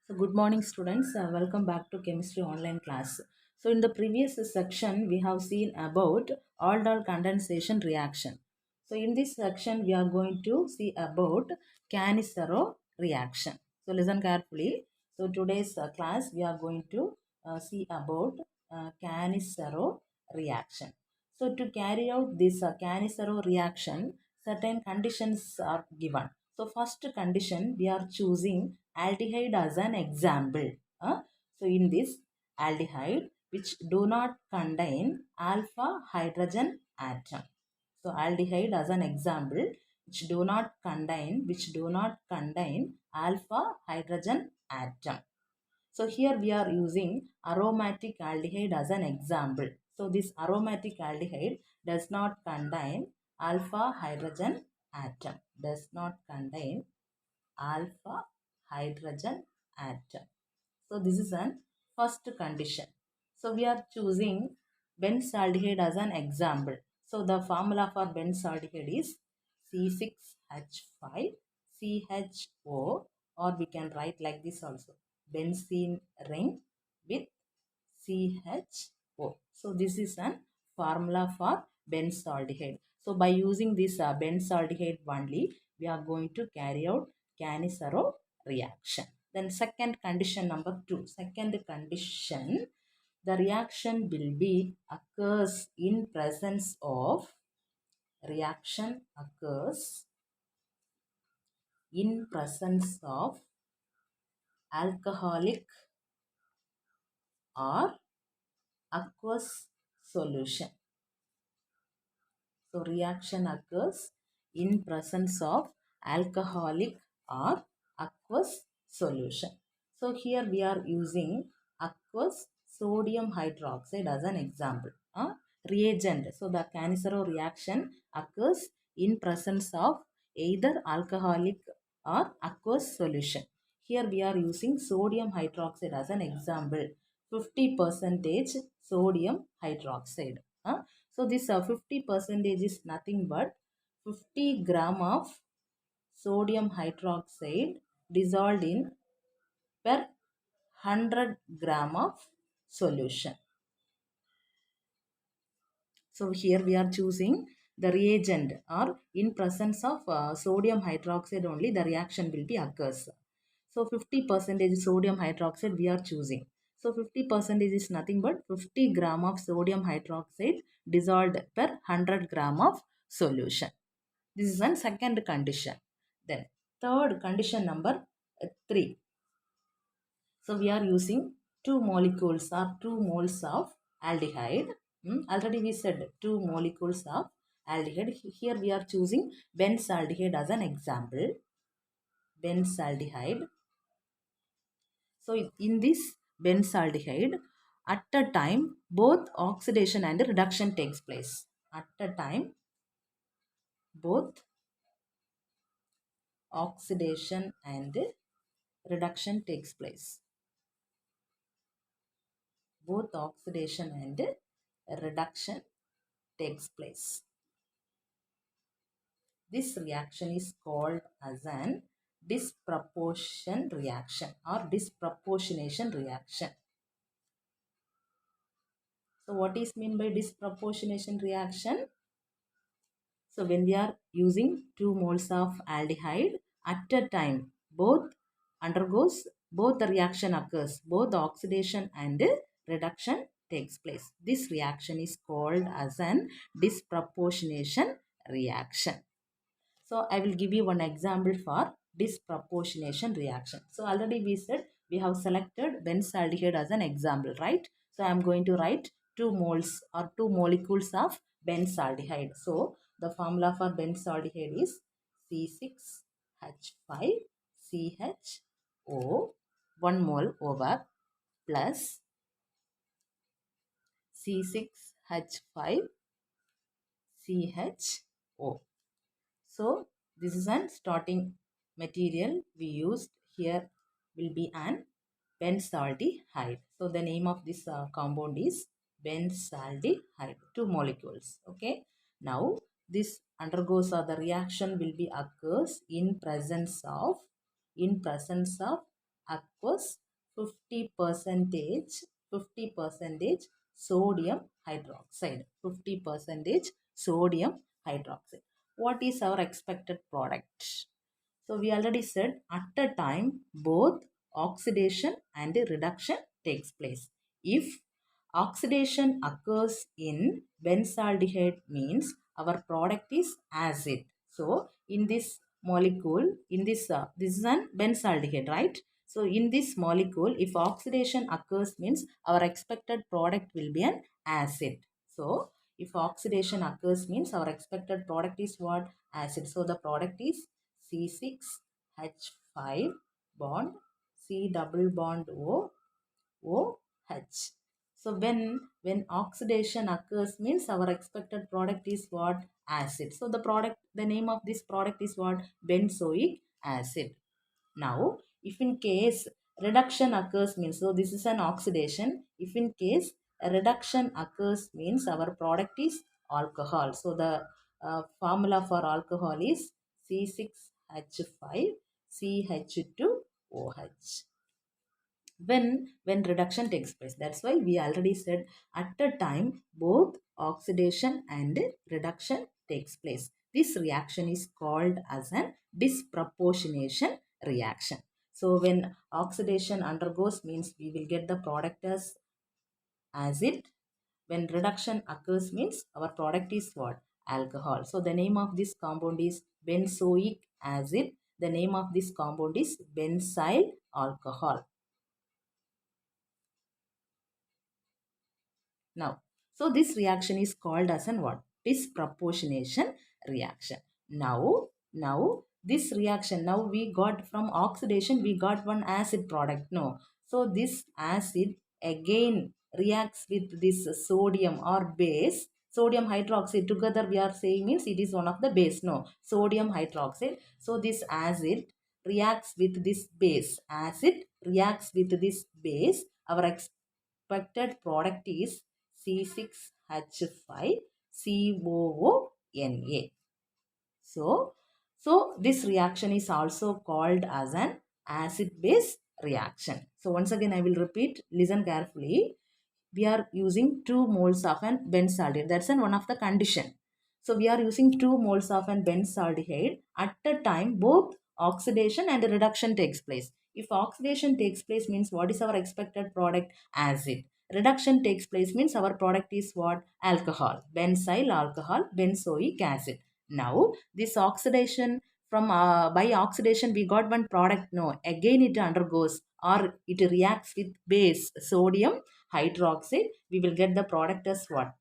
So good morning students, welcome back to chemistry online class. So in the previous section we have seen about aldol condensation reaction. So in this section we are going to see about Cannizaro reaction. So listen carefully. So today's class we are going to see about Cannizaro reaction. So to carry out this Cannizaro reaction, certain conditions are given. So first condition we are choosing aldehyde as an example. So in this aldehyde which do not contain alpha hydrogen atom. So aldehyde as an example which do not contain alpha hydrogen atom. So here we are using aromatic aldehyde as an example. So this aromatic aldehyde does not contain alpha hydrogen atom. Does not contain alpha hydrogen atom. So this is an first condition. So we are choosing benzaldehyde as an example. So the formula for benzaldehyde is C6H5CHO, or we can write like this also, benzene ring with CHO. So this is an formula for benzaldehyde. So by using this benzaldehyde only, we are going to carry out Cannizaro reaction. Then second condition number 2. Second condition, the reaction will be occurs in presence of alcoholic or aqueous solution. So reaction occurs in presence of alcoholic or aqueous solution. So here we are using aqueous sodium hydroxide as an example. Reagent. So the Cannizaro reaction occurs in presence of either alcoholic or aqueous solution. Here we are using sodium hydroxide as an example. 50% sodium hydroxide. So this 50% is nothing but 50 gram of sodium hydroxide dissolved in per 100 gram of solution. So here we are choosing the reagent, or in presence of sodium hydroxide only the reaction will be occurs. So 50% sodium hydroxide we are choosing. So 50% is nothing but 50 gram of sodium hydroxide dissolved per 100 gram of solution. This is one second condition. Then third condition number 3. So we are using 2 molecules or 2 moles of aldehyde. Already we said 2 molecules of aldehyde. Here we are choosing benzaldehyde as an example. Benzaldehyde. So in this benzaldehyde, at a time both oxidation and reduction takes place. At a time both oxidation and reduction takes place. Both oxidation and reduction takes place. This reaction is called as an disproportion reaction or disproportionation reaction. So what is meant by disproportionation reaction? So when we are using 2 moles of aldehyde, at a time both the reaction occurs, both oxidation and reduction takes place. This reaction is called as an disproportionation reaction. So I will give you one example for disproportionation reaction. So already we said we have selected benzaldehyde as an example, right? So I am going to write 2 moles or 2 molecules of benzaldehyde. So the formula for benzaldehyde is C6H5CHO 1 mole over plus C6H5CHO. So this is an starting material we used here will be an benzaldehyde. So the name of this compound is benzaldehyde, 2 molecules. Okay. Now this undergoes the reaction will be occurs in presence of aqueous 50 percentage 50 percentage sodium hydroxide, 50 percentage sodium hydroxide. What is our expected product? So we already said at a time both oxidation and reduction takes place. If oxidation occurs in benzaldehyde means our product is acid. So in this molecule, in this is an benzaldehyde, right? So in this molecule, if oxidation occurs means our expected product will be an acid. So if oxidation occurs means our expected product is what? Acid. So the product is C6H5 bond C double bond OH. So when oxidation occurs means our expected product is what? Acid. So the name of this product is what? Benzoic acid. Now, if in case reduction occurs means, so this is an oxidation. If in case a reduction occurs means our product is alcohol. So the formula for alcohol is C6H5 CH2OH. When reduction takes place, that's why we already said at a time both oxidation and reduction takes place. This reaction is called as an disproportionation reaction. So when oxidation undergoes means we will get the product as acid. When reduction occurs means our product is what? Alcohol. So the name of this compound is benzoic acid. The name of this compound is benzyl alcohol. Now, so this reaction is called as an what? Disproportionation reaction. Now this reaction, now we got from oxidation, we got one acid product. No. So this acid again reacts with this sodium or base. Sodium hydroxide together we are saying means it is one of the base. No. Sodium hydroxide. So this acid reacts with this base. Acid reacts with this base. Our expected product is C6H5COONA. So, so this reaction is also called as an acid-base reaction. So once again I will repeat, listen carefully. We are using 2 moles of an benzaldehyde. That's one of the condition. So we are using 2 moles of an benzaldehyde. At a time both oxidation and reduction takes place. If oxidation takes place means what is our expected product? Acid. Reduction takes place means our product is what? Alcohol. Benzyl alcohol, benzoic acid. Now this oxidation from by oxidation we got one product. No, again it undergoes or it reacts with base sodium hydroxide. We will get the product as what?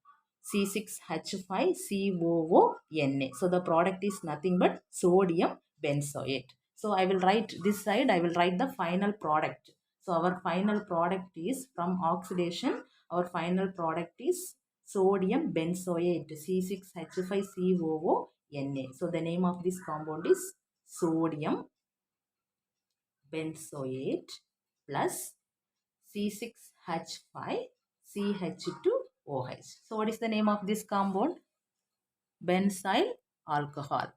C6H5COONA. So the product is nothing but sodium benzoate. So I will write this side, I will write the final product. So our final product is from oxidation, our final product is sodium benzoate, C6H5COONA. So the name of this compound is sodium benzoate plus C6H5CH2OH. So what is the name of this compound? Benzyl alcohol.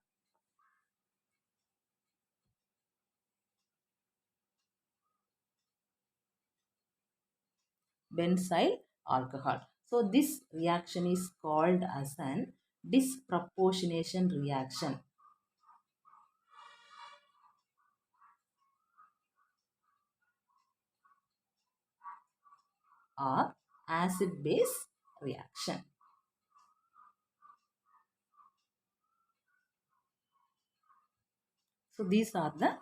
Benzyl alcohol. So this reaction is called as an disproportionation reaction or acid-base reaction. So these are the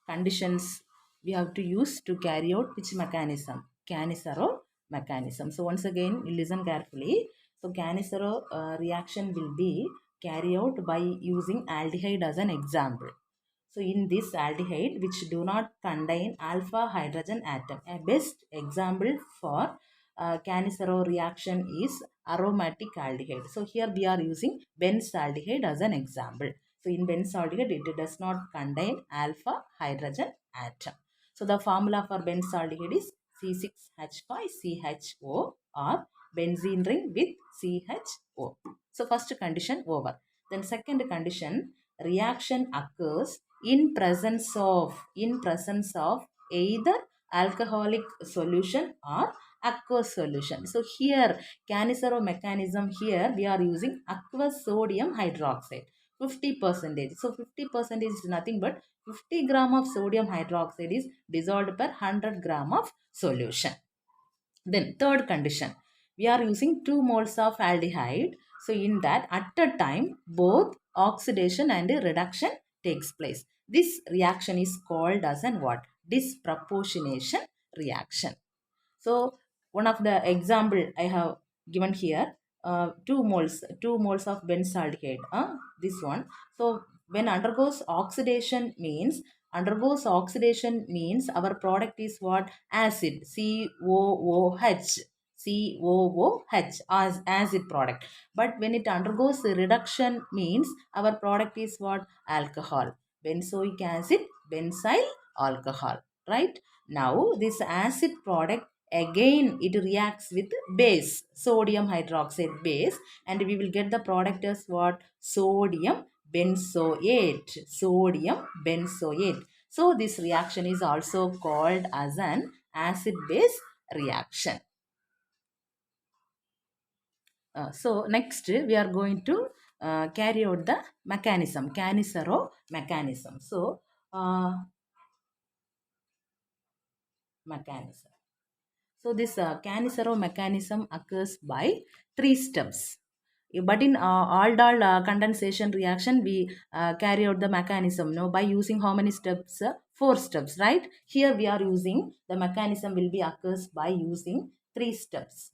conditions we have to use to carry out which mechanism? Cannizaro mechanism. So once again, listen carefully. So Cannizaro reaction will be carried out by using aldehyde as an example. So in this aldehyde which do not contain alpha hydrogen atom, a best example for Cannizaro reaction is aromatic aldehyde. So here we are using benzaldehyde as an example. So in benzaldehyde it does not contain alpha hydrogen atom. So the formula for benzaldehyde is C6H5CHO or benzene ring with CHO. So first condition over. Then second condition, reaction occurs in presence of either alcoholic solution or aqueous solution. So here Cannizaro mechanism, here we are using aqueous sodium hydroxide 50 percentage. So 50 percentage is nothing but 50 gram of sodium hydroxide is dissolved per 100 gram of solution. Then third condition, we are using 2 moles of aldehyde. So in that at a time both oxidation and reduction takes place. This reaction is called as an what? Disproportionation reaction. So one of the example I have given here, 2 moles of benzaldehyde. This one. So when undergoes oxidation means our product is what? Acid. COOH. COOH as acid product. But when it undergoes reduction means our product is what? Alcohol. Benzoic acid, benzyl alcohol. Right? Now this acid product again it reacts with base, sodium hydroxide base, and we will get the product as what? Sodium benzoate. Sodium benzoate. So this reaction is also called as an acid base reaction. So next we are going to carry out the mechanism, Cannizaro mechanism. So mechanism. So this Cannizaro mechanism occurs by 3 steps. But in aldol condensation reaction, we carry out the mechanism by using how many steps? 4 steps, right? Here we are using the mechanism will be occurs by using 3 steps.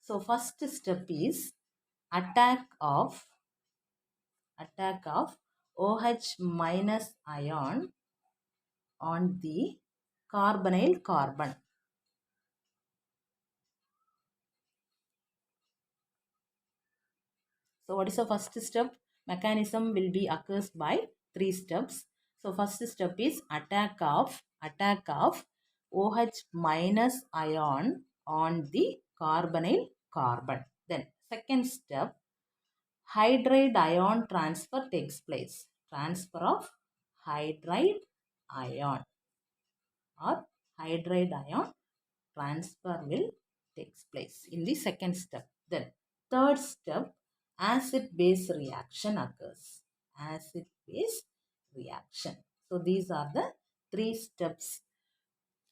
So first step is attack of OH minus ion on the carbonyl carbon. So what is the first step? Mechanism will be occurs by 3 steps. So first step is attack of OH minus ion on the carbonyl carbon. Then second step, hydride ion transfer takes place. Transfer of hydride ion or hydride ion transfer will takes place in the second step. Then third step, acid base reaction occurs. Acid base reaction. So these are the 3 steps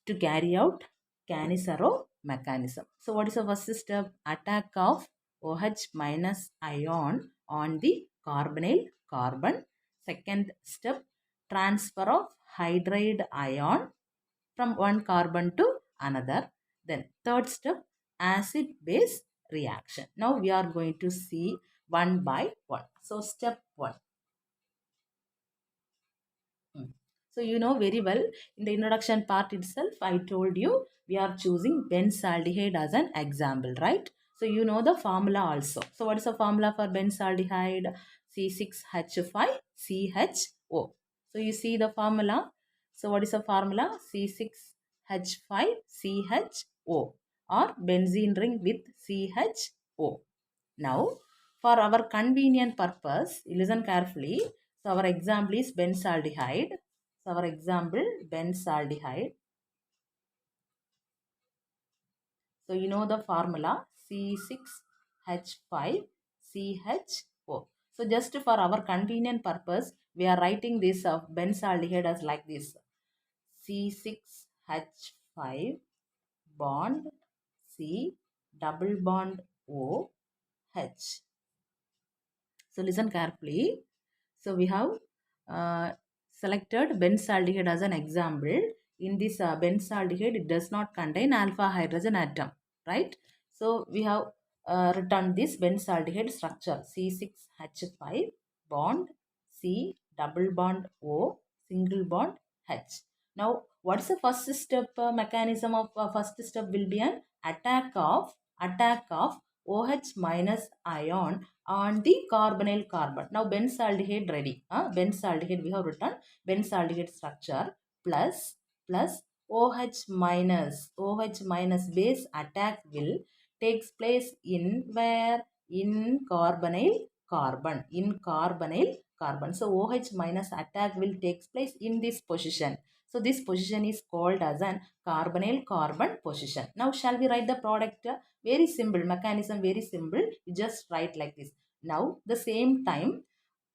to carry out Cannizaro mechanism. So what is the first step? Attack of OH minus ion on the carbonyl carbon. Second step, transfer of hydride ion from one carbon to another. Then third step, acid base reaction. Now we are going to see one by one. So step 1. Mm. So you know very well in the introduction part itself, I told you we are choosing benzaldehyde as an example, right? So you know the formula also. So what is the formula for benzaldehyde? C6H5CHO. So you see the formula. So what is the formula? C6H5CHO or benzene ring with CHO. Now, for our convenient purpose, listen carefully. So, our example is benzaldehyde. So, our example benzaldehyde. So, you know the formula C6H5CHO. So, just for our convenient purpose, we are writing this of benzaldehyde as like this. C6H5 bond C double bond OH. So listen carefully. So we have selected benzaldehyde as an example. In this benzaldehyde, it does not contain alpha hydrogen atom, right? So we have written this benzaldehyde structure C6H5 bond C double bond O single bond H. Now what is the first step mechanism of first step will be an attack of OH minus ion on the carbonyl carbon. Now benzaldehyde ready. Benzaldehyde we have written benzaldehyde structure plus OH minus base attack will takes place in where? In carbonyl carbon. In carbonyl carbon. So OH minus attack will take place in this position. So this position is called as an carbonyl carbon position. Now shall we write the product? Very simple mechanism, very simple. You just write like this. Now the same time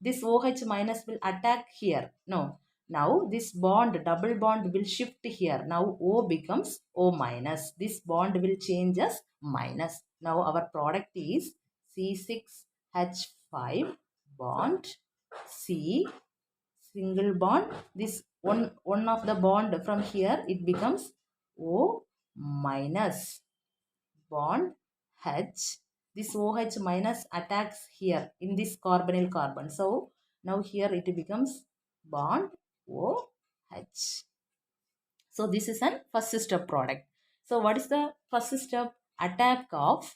this OH minus will attack here. No. Now this bond, double bond will shift here. Now O becomes O minus. This bond will change as minus. Now our product is C6H5 bond C single bond. This one of the bond from here it becomes O minus bond H. This OH minus attacks here in this carbonyl carbon. So now here it becomes bond OH. So this is an first step product. So what is the first step? Attack of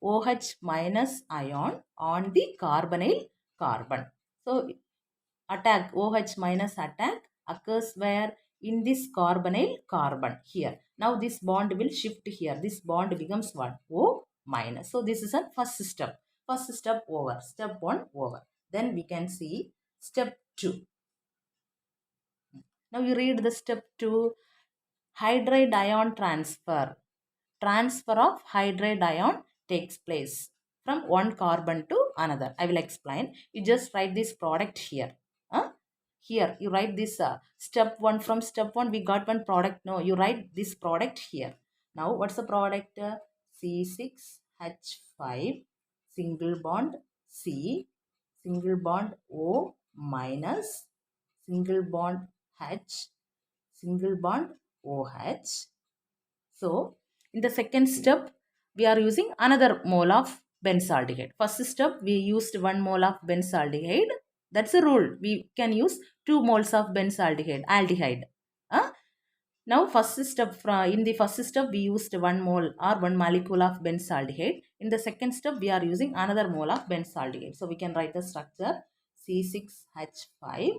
OH minus ion on the carbonyl carbon. So attack OH minus attack occurs where? In this carbonyl carbon here. Now this bond will shift here. This bond becomes what? O minus. So this is a first step. First step over. Step 1 over. Then we can see step 2. Now you read the step 2. Hydride ion transfer. Transfer of hydride ion takes place from one carbon to another. I will explain. You just write this product here. Here you write this step 1. From step 1 we got one product. No, you write this product here. Now what's the product? C6H5 single bond C single bond O minus single bond H single bond OH. So in the second step we are using another mole of benzaldehyde. First step we used 1 mole of benzaldehyde. That's a rule. We can use 2 moles of benzaldehyde, aldehyde. Now first step, in the first step we used 1 mole or 1 molecule of benzaldehyde. In the second step we are using another mole of benzaldehyde. So we can write the structure C6H5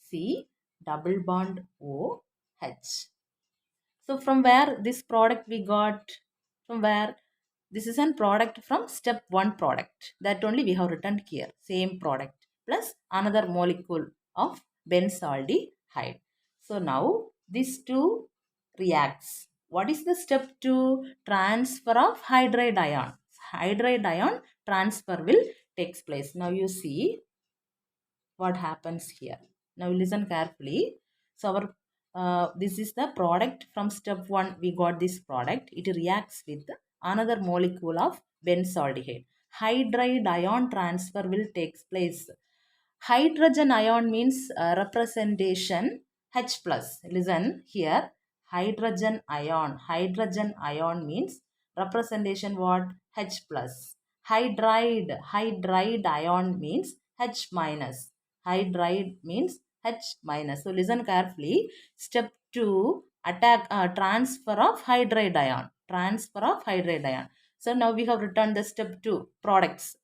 C double bond OH. So from where this product we got? From where? This is a product from step 1 product. That only we have written here. Same product plus another molecule of benzaldehyde. So now these two reacts. What is the step 2? Transfer of hydride ion. Hydride ion transfer will takes place. Now you see what happens here. Now listen carefully. So our this is the product from step 1. We got this product. It reacts with another molecule of benzaldehyde. Hydride ion transfer will take place. Hydrogen ion means representation H plus. Listen here. Hydrogen ion. Hydrogen ion means representation what? H plus. Hydride ion means H minus. Hydride means H minus. So listen carefully. Step 2, attack transfer of hydride ion. Transfer of hydride ion. So now we have written the step 2 products.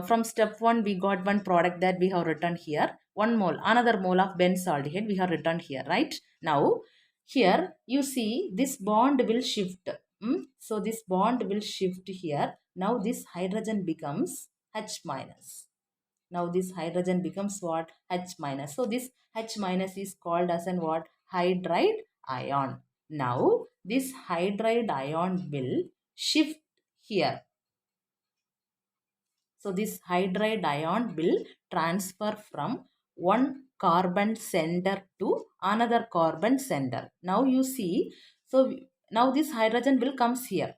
From step 1 we got one product that we have written here. 1 mole, another mole of benzaldehyde we have written here, right? Now here you see this bond will shift. So this bond will shift here. Now this hydrogen becomes H minus. Now this hydrogen becomes what? H minus. So this H minus is called as an what? Hydride ion. Now this hydride ion will shift here. So this hydride ion will transfer from one carbon center to another carbon center. Now you see, so now this hydrogen will comes here.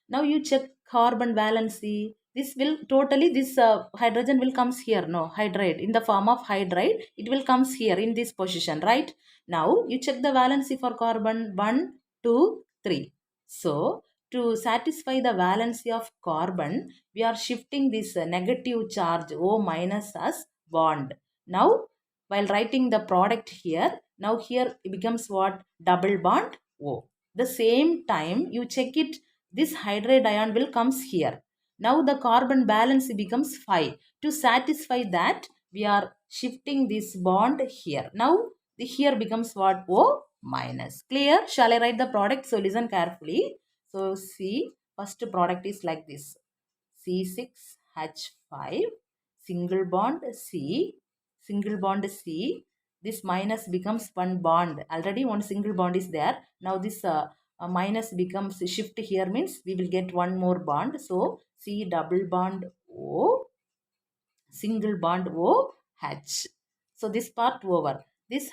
Now you check carbon valency. This will totally, this hydrogen will comes here. No, hydride in the form of hydride. It will comes here in this position, right? Now you check the valency for carbon 1, 2, 3. So to satisfy the valency of carbon, we are shifting this negative charge O minus as bond. Now while writing the product here, now here it becomes what? Double bond O. The same time you check it, this hydride ion will comes here. Now the carbon balance becomes 5. To satisfy that, we are shifting this bond here. Now the here becomes what? O minus. Clear? Shall I write the product? So listen carefully. So see, first product is like this. C6H5 single bond C, single bond C. This minus becomes one bond. Already one single bond is there. Now this minus becomes shift here, means we will get one more bond. So C double bond O, single bond OH. So this part over. This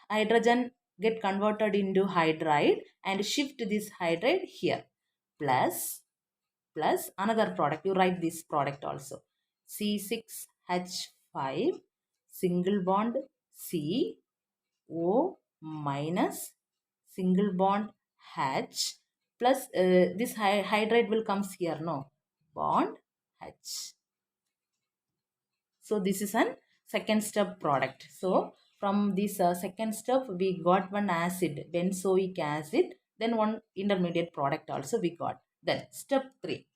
hydrogen get converted into hydride and shift this hydride here. Plus another product. You write this product also. C6H5 single bond C O minus single bond H plus this hydride will comes here, no, bond H. So this is an second step product. So from this second step we got one acid, benzoic acid, then one intermediate product also we got. Then step 3.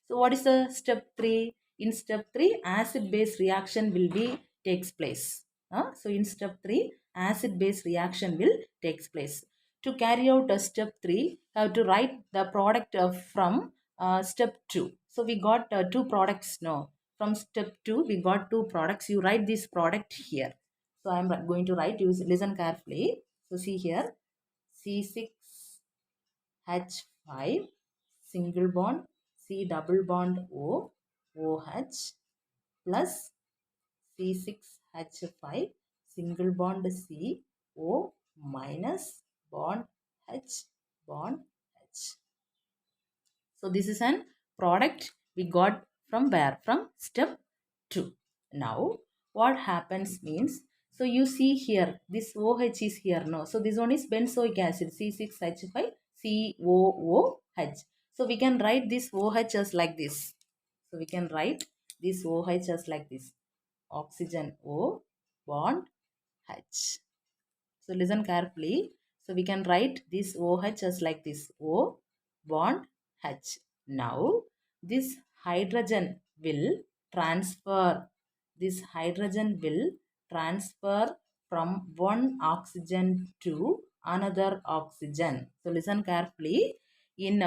So what is the step 3? In step 3, acid base reaction will be takes place. So in step 3, acid base reaction will takes place. To carry out a step 3, have to write the product from step 2. So we got two products now. From step 2, we got two products. You write this product here. So I am going to write, you listen carefully. So see here, C6H5 single bond C double bond O OH plus C6H5 single bond C O minus bond H bond H. So this is an product we got from where? From step 2. Now what happens means, so you see here this OH is here, no, so this one is benzoic acid C6H5 COOH. So we can write this OH as like this. So we can write this OH as like this, oxygen O bond H. So listen carefully. So we can write this OH as like this, O bond H. Now this hydrogen will transfer. This hydrogen will transfer from one oxygen to another oxygen. So listen carefully. In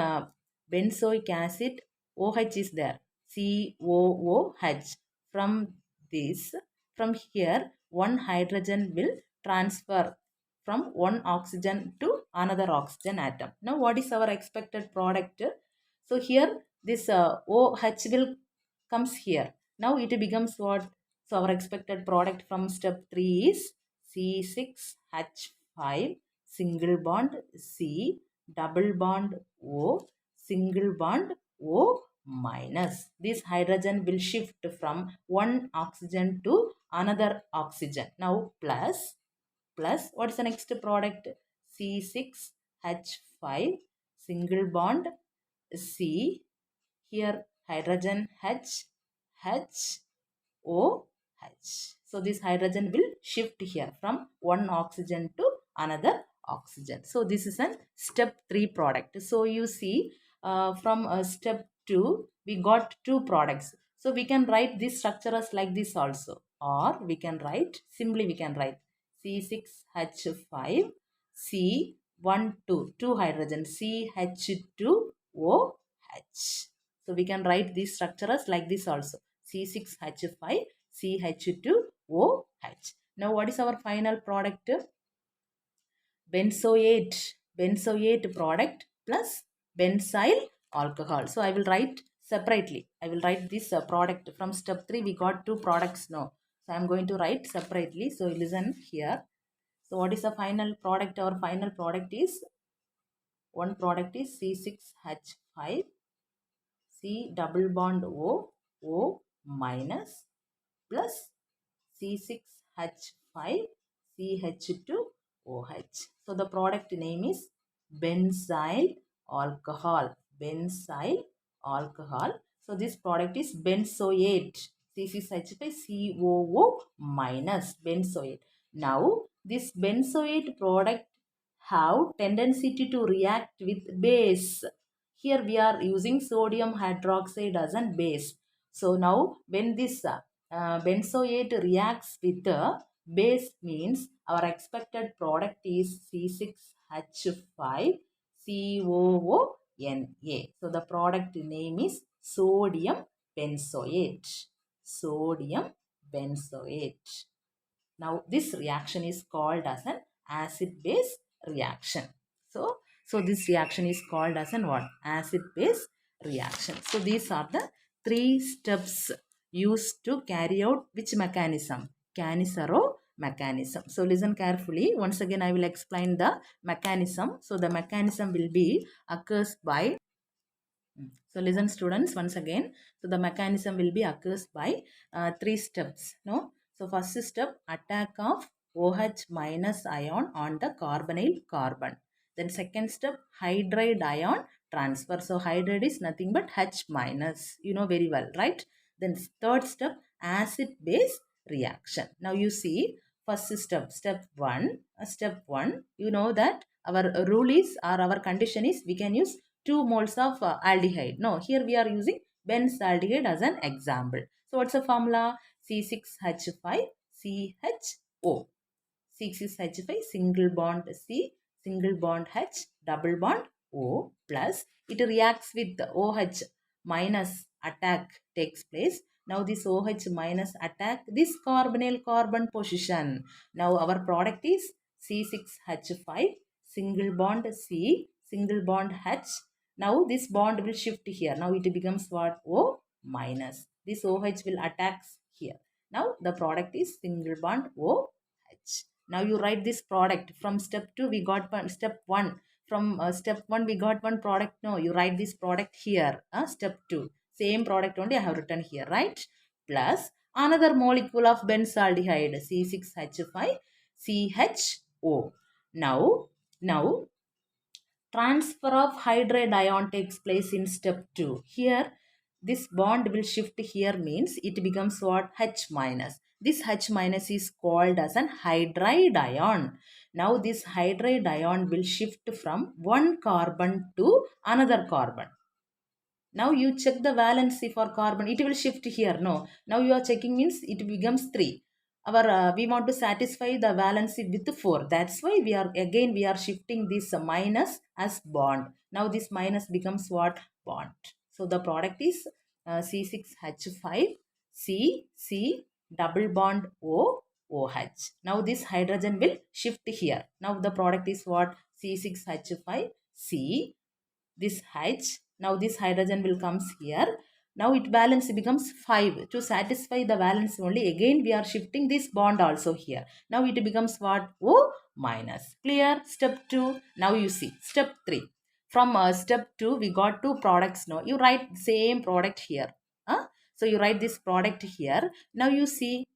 benzoic acid, OH is there, COOH. From this, from here, one hydrogen will transfer from one oxygen to another oxygen atom. Now what is our expected product? So here this OH will comes here. Now it becomes what? So our expected product from step 3 is C6H5 single bond C double bond O single bond O minus. This hydrogen will shift from one oxygen to another oxygen. Now plus what is the next product? C6H5 single bond C, here hydrogen H OH. So this hydrogen will shift here from one oxygen to another oxygen. So this is a step 3 product. So you see from step 2 we got two products. So we can write this structure as like this also, or we can write simply, we can write C6H5 C12 hydrogen CH2OH. So we can write this structure as like this also, C6H5 CH2OH. Now what is our final product? Benzoate product plus benzyl alcohol. So I will write separately. I will write this product from step 3. We got two products now. So I am going to write separately. So listen here. So what is the final product? Our final product is, one product is C6H5 C double bond O minus plus C6H5 CH2OH. So the product name is benzyl alcohol. Benzyl alcohol. So this product is benzoate. C6H5 COO minus benzoate. Now this benzoate product have tendency to react with base. Here we are using sodium hydroxide as a base. So now when this benzoate reacts with the base, means our expected product is C6H5 COONA. So the product name is sodium benzoate. Sodium benzoate. Now this reaction is called as an acid-base reaction. So this reaction is called as an what? Acid-base reaction. So these are the three steps used to carry out which mechanism? Cannizaro mechanism. So listen carefully. Once again I will explain the mechanism. So the mechanism will be occurs by so listen students once again. So the mechanism will be occurs by three steps. No. So first step attack of OH minus ion on the carbonyl carbon. Then second step hydride ion transfer. So hydride is nothing but H minus. You know very well, right? Then third step acid base reaction. Now you see first step one. You know that our rule is or our condition is we can use 2 moles of aldehyde. No, here we are using benzaldehyde as an example. So what's the formula? C6H5CHO. 6H5 single bond C, single bond H, double bond O plus it reacts with the OH minus attack takes place. Now this OH minus attack this carbonyl carbon position. Now our product is C6H5 single bond C, single bond H. Now this bond will shift here. Now it becomes what? O minus. This OH will attack here. Now the product is single bond OH. Now you write this product. From step 2 we got step 1. From step 1 we got one product. No, you write this product here. Step 2. Same product only I have written here, right? Plus another molecule of benzaldehyde C6H5CHO. Now transfer of hydride ion takes place in step 2. Here this bond will shift here means it becomes what? H minus. This H minus is called as an hydride ion. Now this hydride ion will shift from one carbon to another carbon. Now you check the valency for carbon. It will shift here. No. Now you are checking means it becomes 3. Our we want to satisfy the valency with 4. That's why we are shifting this minus as bond. Now this minus becomes what? Bond. So the product is C6H5 C double bond OH. Now this hydrogen will shift here. Now the product is what? C6H5 C, this H. Now this hydrogen will comes here. Now it balance becomes 5. To satisfy the valence only again we are shifting this bond also here. Now it becomes what? O minus. Clear? Step 2. Now you see step 3. From step 2 we got two products. No, you write same product here. So you write this product here. Now you see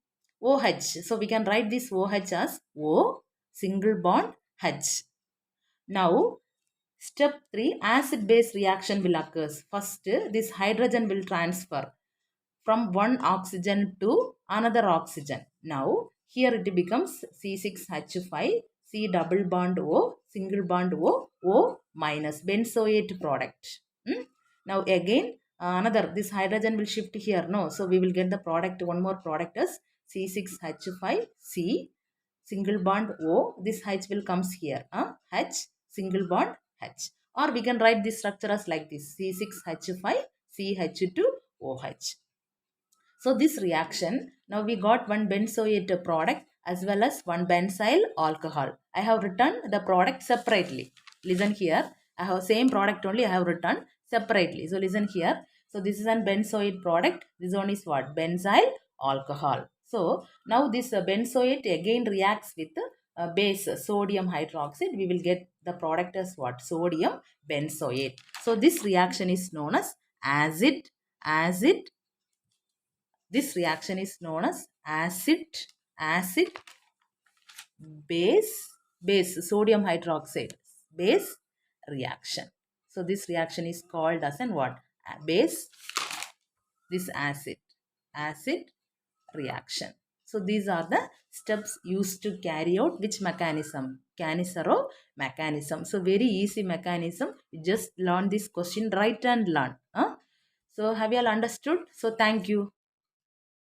OH. So we can write this OH as O single bond H. Now step 3 acid base reaction will occur. First this hydrogen will transfer from one oxygen to another oxygen. Now here it becomes C6H5 C double bond O single bond O minus benzoate product. Now again another this hydrogen will shift here. No, so we will get the product one more product as C6H5 C single bond O. This H will comes here. H single bond H. Or we can write this structure as like this C6H5 CH2OH. So this reaction, now we got one benzoate product as well as one benzyl alcohol. I have written the product separately. Listen here. I have same product only I have written separately. So listen here. So this is an benzoate product. This one is what? Benzyl alcohol. So now this benzoate again reacts with base sodium hydroxide. We will get the product as what? Sodium benzoate. So this reaction is known as acid. This reaction is known as acid base sodium hydroxide base reaction. So this reaction is called as an what? Base this acid reaction. So these are the steps used to carry out which mechanism? Cannizaro mechanism. So very easy mechanism. You just learn this question, write and learn. So have you all understood? So thank you.